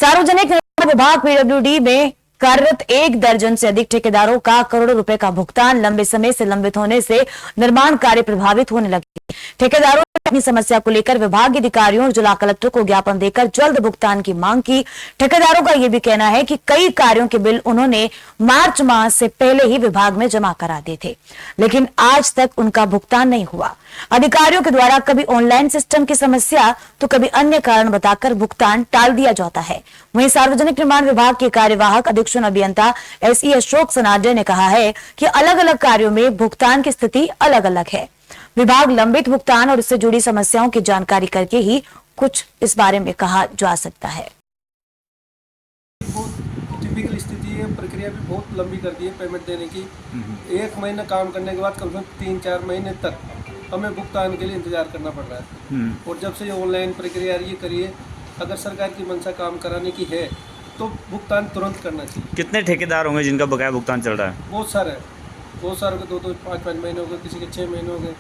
सार्वजनिक निर्माण विभाग पीडब्ल्यूडी में कार्यरत 1 दर्जन से अधिक ठेकेदारों का करोड़ों रुपए का भुगतान लंबे समय से लंबित होने से निर्माण कार्य प्रभावित होने लगे। ठेकेदारों ने अपनी समस्या को लेकर विभागीय अधिकारियों और जिला कलेक्टर को ज्ञापन देकर जल्द भुगतान की मांग की। ठेकेदारों का यह भी कहना है कि कई कार्यों के बिल उन्होंने मार्च माह से पहले ही विभाग में जमा करा दिए थे, लेकिन आज तक उनका भुगतान नहीं हुआ। अधिकारियों के द्वारा कभी ऑनलाइन सिस्टम की समस्या तो कभी अन्य कारण बताकर भुगतान टाल दिया जाता है। वहीं सार्वजनिक निर्माण विभाग के कार्यवाहक अधीक्षण अभियंता एसई अशोक सनाडे ने कहा है कि अलग अलग कार्यों में भुगतान की स्थिति अलग अलग है। विभाग लंबित भुगतान और इससे जुड़ी समस्याओं की जानकारी करके ही कुछ इस बारे में कहा जा सकता है। टिपिकल स्थिति है, प्रक्रिया भी बहुत लंबी कर दी है पेमेंट देने की। 1 महीना काम करने के बाद कम से कम 3-4 महीने तक हमें भुगतान के लिए इंतजार करना पड़ रहा है। और जब से ये ऑनलाइन प्रक्रिया ये करिए, अगर सरकार की मंशा काम कराने की है तो भुगतान तुरंत करना चाहिए। कितने ठेकेदार होंगे जिनका बकाया भुगतान चल रहा है? बहुत सारे को 2-2, 5-5 महीने हो गए, किसी के 6 महीने हो गए,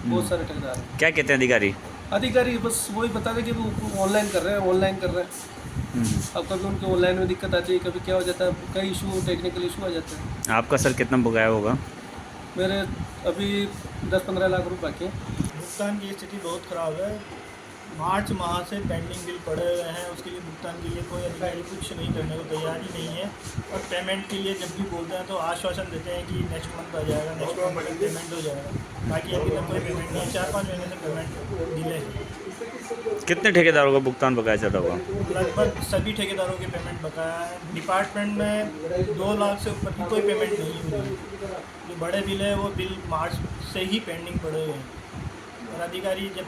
बहुत सारे ठेकेदार हैं। क्या कहते हैं अधिकारी बस वही बता दें कि वो ऑनलाइन कर रहे हैं। अब कभी उनके ऑनलाइन में दिक्कत आती है, कभी क्या हो जाता है, कई इशू टेक्निकल इशू आ जाते हैं। आपका सर कितना बकाया होगा? मेरे अभी 10-15 लाख रुपए बाकी हैं। भुगतान की स्थिति बहुत ख़राब है। मार्च माह से पेंडिंग बिल पड़े हुए हैं, उसके लिए भुगतान के लिए कोई अधिकारी कुछ नहीं करने को तैयार ही नहीं है। और पेमेंट के लिए जब भी बोलते हैं तो आश्वासन देते हैं कि नेक्स्ट मंथ आ जाएगा, नेक्स्ट मंथ में पेमेंट हो जाएगा। बाकी अभी तक कोई पेमेंट नहीं है। 4-5 महीने से पेमेंट डिले है। कितने ठेकेदारों का भुगतान बकाया चल रहा होगा? लगभग सभी ठेकेदारों के पेमेंट बकाया है। डिपार्टमेंट में 2 लाख से ऊपर की कोई पेमेंट नहीं हुई है। जो बड़े बिल है वो बिल मार्च से ही पेंडिंग पड़े हुए हैं। और अधिकारी जब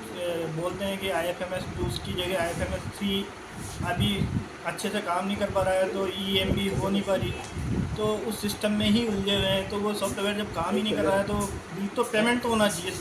बोलते हैं कि IFMS 2 की जगह IFMS 3 अभी अच्छे से काम नहीं कर पा रहा है, तो EMB हो नहीं पा रही, तो उस सिस्टम में ही उलझे हुए हैं। तो वो सॉफ्टवेयर जब काम ही नहीं कर रहा है तो बिल तो पेमेंट तो होना चाहिए।